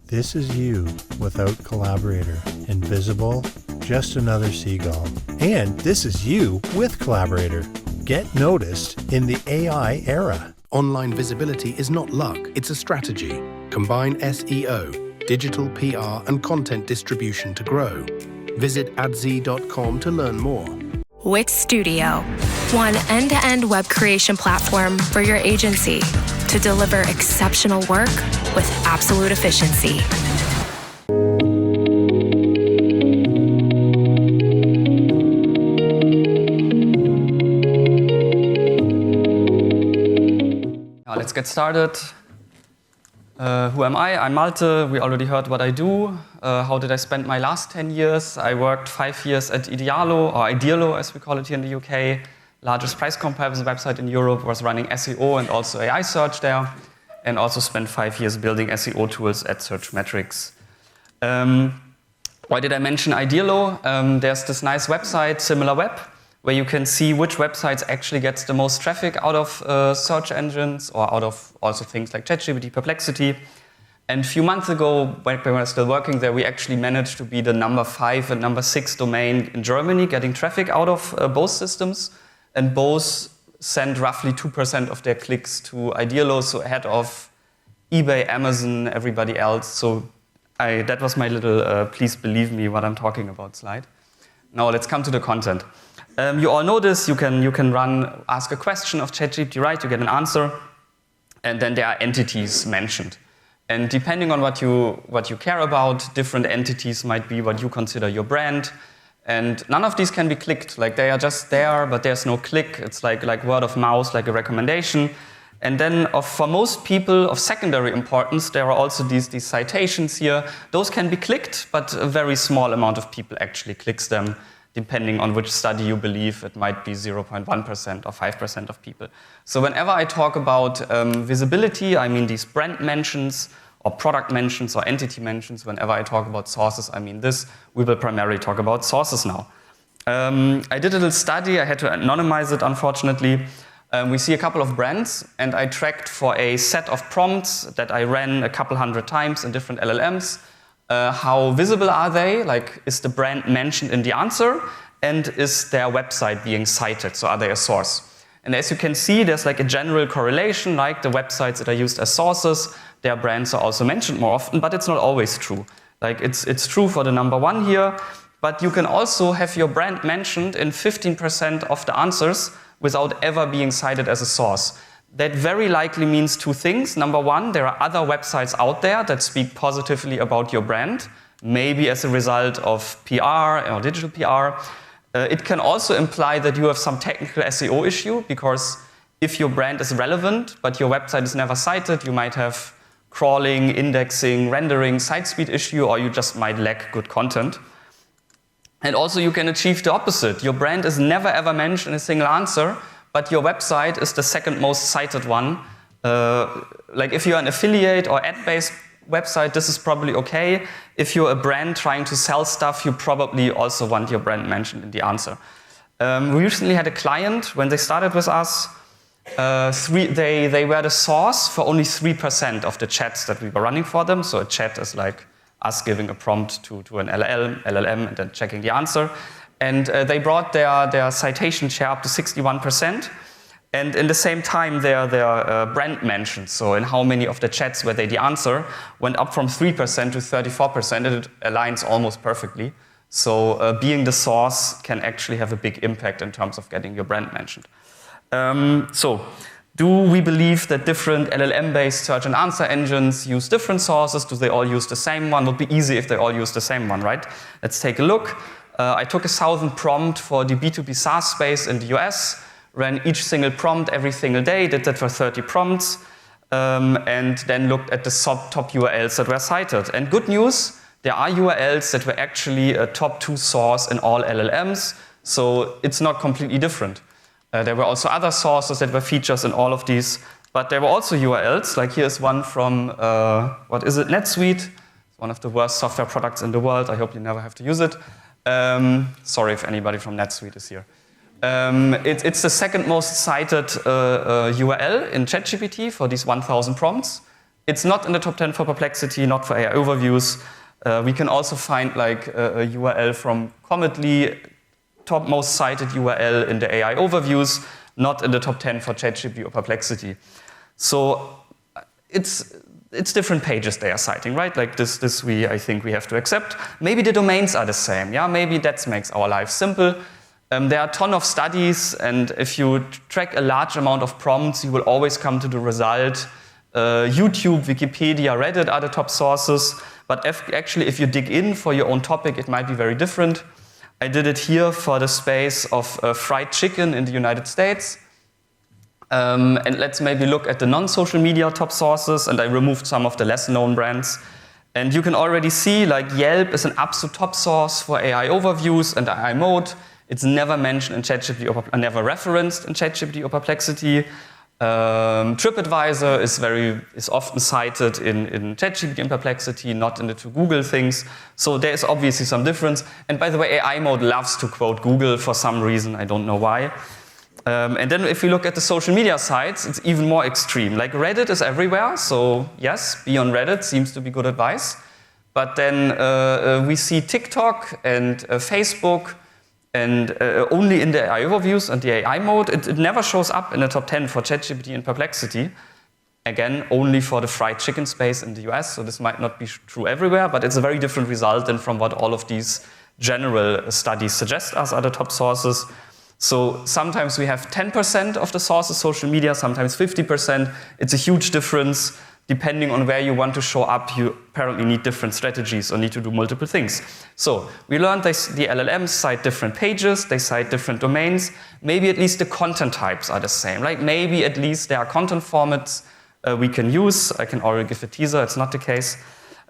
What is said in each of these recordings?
This is you without Collaborator. Invisible, just another seagull. And this is you with Collaborator. Get noticed in the AI era. Online visibility is not luck, it's a strategy. Combine SEO, digital PR, and content distribution to grow. Visit adz.com to learn more. Wix Studio, one end-to-end web creation platform for your agency to deliver exceptional work with absolute efficiency. Let's get started. Who am I? I'm Malte. We already heard what I do. How did I spend my last 10 years? I worked 5 years at Idealo, as we call it here in the UK. Largest price comparison website in Europe, was running SEO and also AI search there. And also spent 5 years building SEO tools at Searchmetrics. Why did I mention Idealo? There's this nice website, SimilarWeb, where you can see which websites actually gets the most traffic out of search engines or out of also things like ChatGPT, Perplexity. And a few months ago, when we were still working there, we actually managed to be the number 5 and number 6 domain in Germany, getting traffic out of both systems. And both send roughly 2% of their clicks to Idealo, so ahead of eBay, Amazon, everybody else. So that was my little please believe me what I'm talking about slide. Now let's come to the content. You all know this. You can ask a question of ChatGPT, right? You get an answer, and then there are entities mentioned. And depending on what you care about, different entities might be what you consider your brand. And none of these can be clicked. Like they are just there, but there's no click. It's like word of mouth, like a recommendation. And then for most people of secondary importance, there are also these citations here. Those can be clicked, but a very small amount of people actually clicks them. Depending on which study you believe, it might be 0.1% or 5% of people. So whenever I talk about visibility, I mean these brand mentions or product mentions or entity mentions. Whenever I talk about sources, I mean this. We will primarily talk about sources now. I did a little study. I had to anonymize it, unfortunately. We see a couple of brands, and I tracked for a set of prompts that I ran a couple hundred times in different LLMs. How visible are they? Like, is the brand mentioned in the answer? And is their website being cited? So are they a source? And as you can see, there's like a general correlation, like the websites that are used as sources, their brands are also mentioned more often, but it's not always true. Like it's true for the number 1 here, but you can also have your brand mentioned in 15% of the answers without ever being cited as a source. That very likely means 2 things. Number 1, there are other websites out there that speak positively about your brand, maybe as a result of PR or digital PR. It can also imply that you have some technical SEO issue, because if your brand is relevant, but your website is never cited, you might have crawling, indexing, rendering, site speed issue, or you just might lack good content. And also you can achieve the opposite. Your brand is never ever mentioned in a single answer, but your website is the second most cited one. Like if you're an affiliate or ad-based website, this is probably okay. If you're a brand trying to sell stuff, you probably also want your brand mentioned in the answer. We recently had a client, when they started with us, they were the source for only 3% of the chats that we were running for them. So a chat is like us giving a prompt to an LLM and then checking the answer. And they brought their citation share up to 61%. And in the same time, their brand mentions, so in how many of the chats were they the answer, went up from 3% to 34%, and it aligns almost perfectly. So being the source can actually have a big impact in terms of getting your brand mentioned. So do we believe that different LLM-based search and answer engines use different sources? Do they all use the same one? It would be easy if they all use the same one, right? Let's take a look. I took 1,000 prompt for the B2B SaaS space in the US, ran each single prompt every single day, did that for 30 prompts, and then looked at the top URLs that were cited. And good news, there are URLs that were actually a top 2 source in all LLMs, so it's not completely different. There were also other sources that were features in all of these, but there were also URLs, like here's one from, NetSuite, one of the worst software products in the world. I hope you never have to use it. Sorry if anybody from NetSuite is here. It's the second most cited URL in ChatGPT for these 1,000 prompts. It's not in the top 10 for Perplexity, not for AI overviews. We can also find like a URL from Cometly, top most cited URL in the AI overviews, not in the top 10 for ChatGPT or Perplexity. So it's different pages they are citing, right? Like this I think we have to accept. Maybe the domains are the same, yeah? Maybe that makes our life simple. There are a ton of studies, and if you track a large amount of prompts, you will always come to the result. YouTube, Wikipedia, Reddit are the top sources, but actually if you dig in for your own topic, it might be very different. I did it here for the space of fried chicken in the United States. And let's maybe look at the non-social media top sources, and I removed some of the less known brands. And you can already see like Yelp is an absolute top source for AI overviews and AI mode. It's never mentioned in ChatGPT or never referenced in ChatGPT or Perplexity. TripAdvisor is often cited in ChatGPT and Perplexity, not in the two Google things. So there is obviously some difference. And by the way, AI mode loves to quote Google for some reason, I don't know why. And then if we look at the social media sites, it's even more extreme. Like Reddit is everywhere, so yes, be on Reddit seems to be good advice. But then we see TikTok and Facebook, and only in the AI overviews and the AI mode. It never shows up in the top 10 for ChatGPT and Perplexity. Again, only for the fried chicken space in the US, so this might not be true everywhere, but it's a very different result than from what all of these general studies suggest as are the top sources. So sometimes we have 10% of the sources social media, sometimes 50%. It's a huge difference. Depending on where you want to show up, you apparently need different strategies or need to do multiple things. So we learned the LLMs cite different pages, they cite different domains. Maybe at least the content types are the same, right? Maybe at least there are content formats we can use. I can already give a teaser, it's not the case.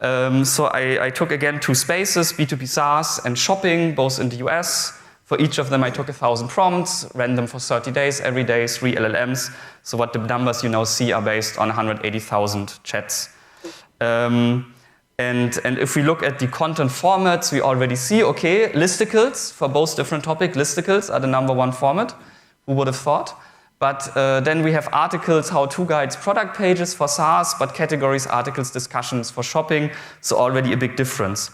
So I took again two spaces, B2B SaaS and shopping, both in the US. For each of them, I took 1,000 prompts, ran them for 30 days, every day, 3 LLMs. So what the numbers you now see are based on 180,000 chats. And if we look at the content formats, we already see, okay, listicles for both different topics. Listicles are the #1 format. Who would have thought? But then we have articles, how-to guides, product pages for SaaS, but categories, articles, discussions for shopping. So already a big difference.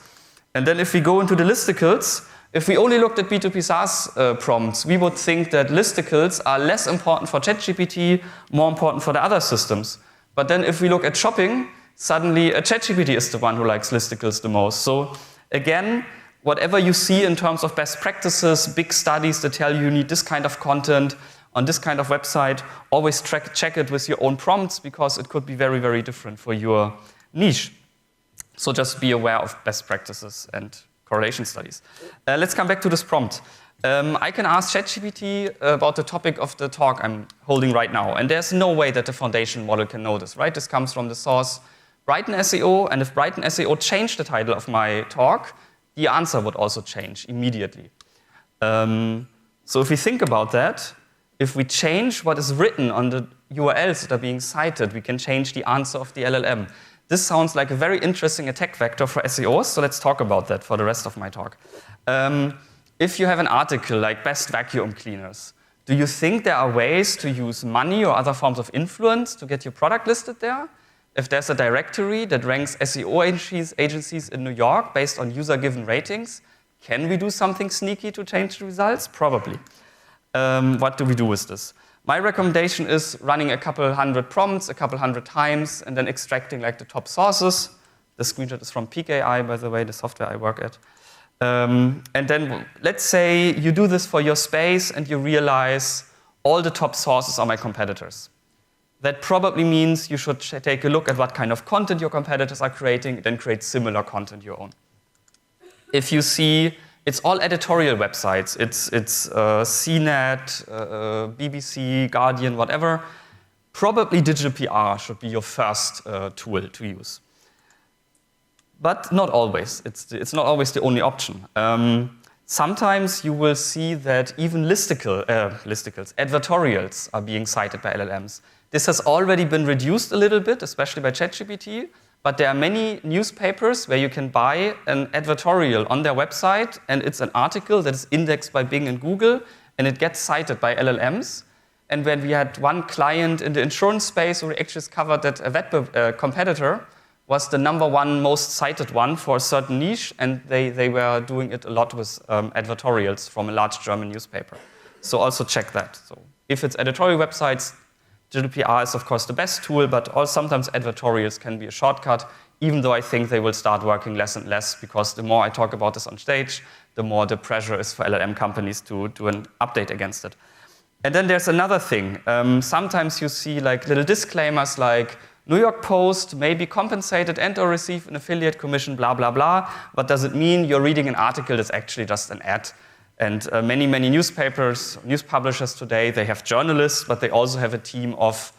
And then if we go into the listicles, if we only looked at B2B SaaS prompts, we would think that listicles are less important for ChatGPT, more important for the other systems. But then if we look at shopping, suddenly ChatGPT is the one who likes listicles the most. So again, whatever you see in terms of best practices, big studies that tell you need this kind of content on this kind of website, always check it with your own prompts because it could be very, very different for your niche. So just be aware of best practices and correlation studies. Let's come back to this prompt. I can ask ChatGPT about the topic of the talk I'm holding right now, and there's no way that the foundation model can know this, right? This comes from the source brightonSEO, and if brightonSEO changed the title of my talk, the answer would also change immediately. So if we think about that, if we change what is written on the URLs that are being cited, we can change the answer of the LLM. This sounds like a very interesting attack vector for SEOs, so let's talk about that for the rest of my talk. If you have an article like best vacuum cleaners, do you think there are ways to use money or other forms of influence to get your product listed there? If there's a directory that ranks SEO agencies in New York based on user-given ratings, can we do something sneaky to change the results? Probably. What do we do with this? My recommendation is running a couple hundred prompts, a couple hundred times, and then extracting like the top sources. The screenshot is from Peak AI, by the way, the software I work at. And then let's say you do this for your space and you realize all the top sources are my competitors. That probably means you should take a look at what kind of content your competitors are creating, then create similar content your own. If you see it's all editorial websites. It's CNET, BBC, Guardian, whatever. Probably digital PR should be your first tool to use. But not always. It's not always the only option. Sometimes you will see that even listicles, advertorials are being cited by LLMs. This has already been reduced a little bit, especially by ChatGPT. But there are many newspapers where you can buy an advertorial on their website, and it's an article that is indexed by Bing and Google, and it gets cited by LLMs. And when we had one client in the insurance space, we actually discovered that a web competitor was the #1 most cited one for a certain niche, and they were doing it a lot with advertorials from a large German newspaper. So also check that. So if it's editorial websites, digital PR is of course the best tool, but also sometimes advertorials can be a shortcut, even though I think they will start working less and less, because the more I talk about this on stage, the more the pressure is for LLM companies to do an update against it. And then there's another thing. Sometimes you see like little disclaimers like, New York Post may be compensated and or receive an affiliate commission, blah, blah, blah. What does it mean? You're reading an article that's actually just an ad. And many news publishers today, they have journalists, but they also have a team of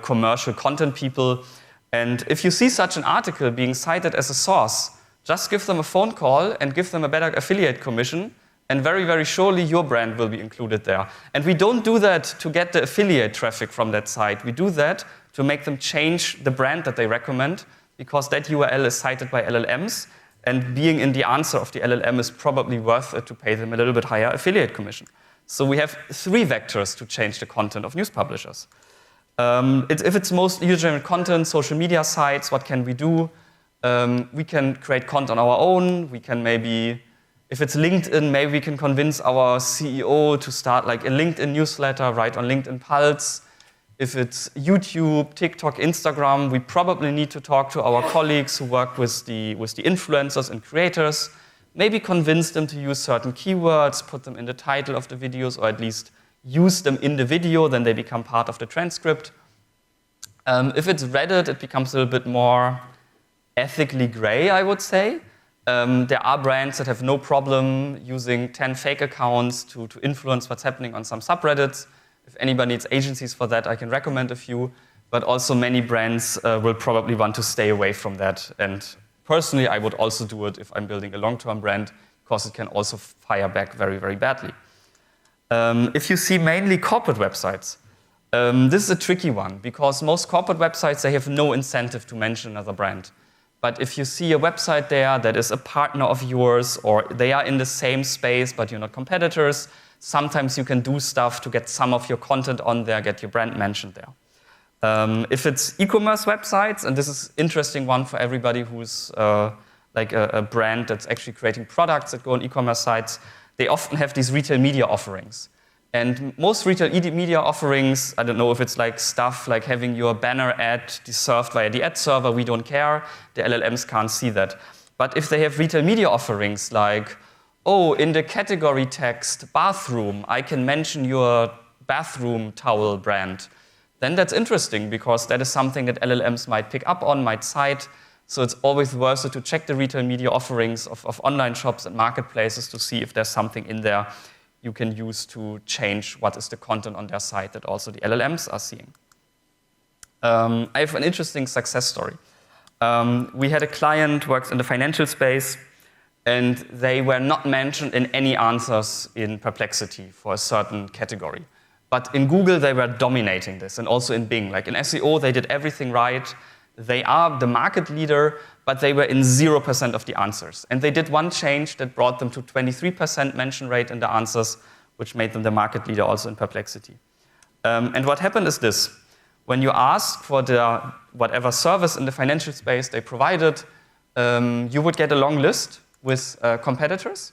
commercial content people. And if you see such an article being cited as a source, just give them a phone call and give them a better affiliate commission, and very, very surely your brand will be included there. And we don't do that to get the affiliate traffic from that site. We do that to make them change the brand that they recommend, because that URL is cited by LLMs, and being in the answer of the LLM is probably worth it to pay them a little bit higher affiliate commission. So we have 3 vectors to change the content of news publishers. If it's most user-generated content, social media sites, what can we do? We can create content on our own. We can maybe, if it's LinkedIn, maybe we can convince our CEO to start like a LinkedIn newsletter, write on LinkedIn Pulse. If it's YouTube, TikTok, Instagram, we probably need to talk to our colleagues who work with the influencers and creators, maybe convince them to use certain keywords, put them in the title of the videos, or at least use them in the video, then they become part of the transcript. If it's Reddit, it becomes a little bit more ethically gray, I would say. There are brands that have no problem using 10 fake accounts to influence what's happening on some subreddits. If anybody needs agencies for that, I can recommend a few. But also many brands will probably want to stay away from that. And personally, I would also do it if I'm building a long-term brand, because it can also fire back very, very badly. If you see mainly corporate websites, this is a tricky one, because most corporate websites, they have no incentive to mention another brand. But if you see a website there that is a partner of yours, or they are in the same space, but you're not competitors, sometimes you can do stuff to get some of your content on there, get your brand mentioned there. If it's e-commerce websites, and this is an interesting one for everybody who's like a brand that's actually creating products that go on e-commerce sites, they often have these retail media offerings. And most retail media offerings, I don't know if it's like stuff like having your banner ad served via the ad server, we don't care. The LLMs can't see that. But if they have retail media offerings like, oh, in the category text, bathroom, I can mention your bathroom towel brand, then that's interesting, because that is something that LLMs might pick up on, might cite. So it's always worth it to check the retail media offerings of online shops and marketplaces to see if there's something in there you can use to change what is the content on their site that also the LLMs are seeing. I have an interesting success story. We had a client who works in the financial space, and they were not mentioned in any answers in Perplexity for a certain category. But in Google, they were dominating this, and also in Bing. Like in SEO, they did everything right. They are the market leader, but they were in 0% of the answers. And they did one change that brought them to 23% mention rate in the answers, which made them the market leader also in Perplexity. And what happened is this. When you ask for the whatever service in the financial space they provided, you would get a long list with competitors.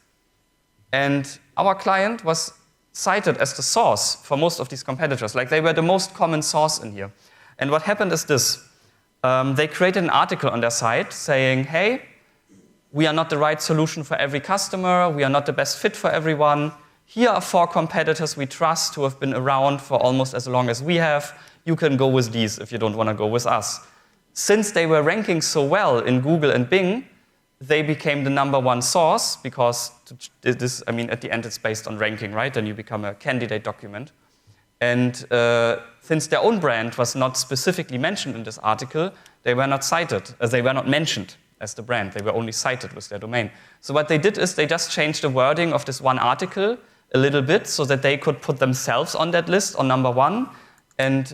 And our client was cited as the source for most of these competitors. Like they were the most common source in here. And what happened is this. They created an article on their site saying, hey, we are not the right solution for every customer. We are not the best fit for everyone. Here are 4 competitors we trust who have been around for almost as long as we have. You can go with these if you don't want to go with us. Since they were ranking so well in Google and Bing, they became the #1 source, because this, I mean, at the end it's based on ranking, right? Then you become a candidate document. And since their own brand was not specifically mentioned in this article, they were not cited, as they were not mentioned as the brand. They were only cited with their domain. So what they did is they just changed the wording of this one article a little bit so that they could put themselves on that list on #1. And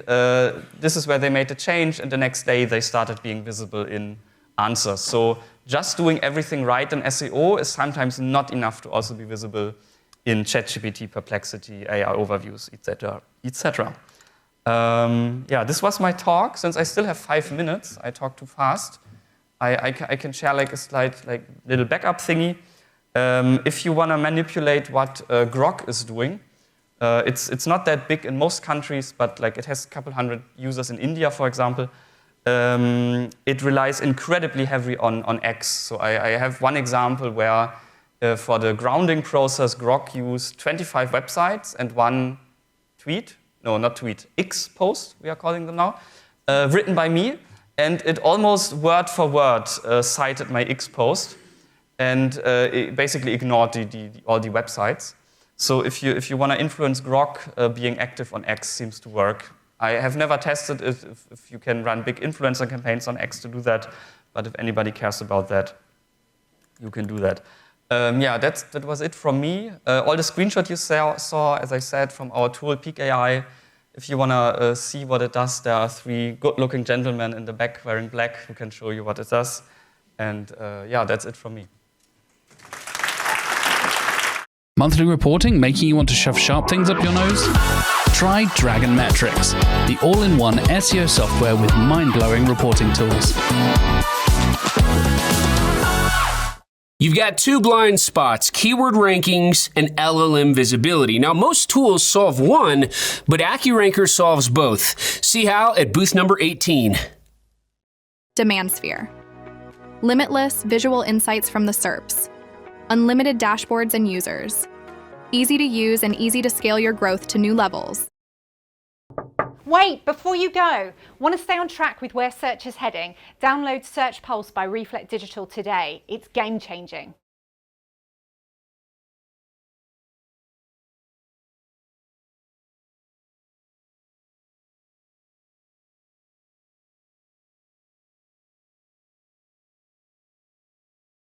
this is where they made the change. And the next day they started being visible in answers. So just doing everything right in SEO is sometimes not enough to also be visible in ChatGPT, Perplexity, AI overviews, etc., etc. Yeah, this was my talk. Since I still have 5 minutes, I talk too fast. I can share like a slide, like little backup thingy. If you want to manipulate what Grok is doing, it's not that big in most countries, but like it has a couple hundred users in India, for example. It relies incredibly heavily on X. So I have one example where for the grounding process, Grok used 25 websites and one tweet. No, not tweet, X post, we are calling them now, written by me. And it almost word for word cited my X post and it basically ignored all the websites. So if you want to influence Grok, being active on X seems to work. I have never tested if you can run big influencer campaigns on X to do that, but if anybody cares about that, you can do that. Yeah, that was it from me. All the screenshots you saw, as I said, from our tool, Peak AI. If you want to see what it does, there are 3 good-looking gentlemen in the back wearing black who can show you what it does. And yeah, that's it from me. Monthly reporting making you want to shove sharp things up your nose? Try Dragon Metrics, the all-in-one SEO software with mind-blowing reporting tools. You've got 2 blind spots, keyword rankings and LLM visibility. Now, most tools solve one, but AccuRanker solves both. See how at booth number 18. Demand Sphere. Limitless visual insights from the SERPs. Unlimited dashboards and users. Easy to use and easy to scale your growth to new levels. Wait, before you go, want to stay on track with where search is heading? Download Search Pulse by Reflect Digital today. It's game-changing.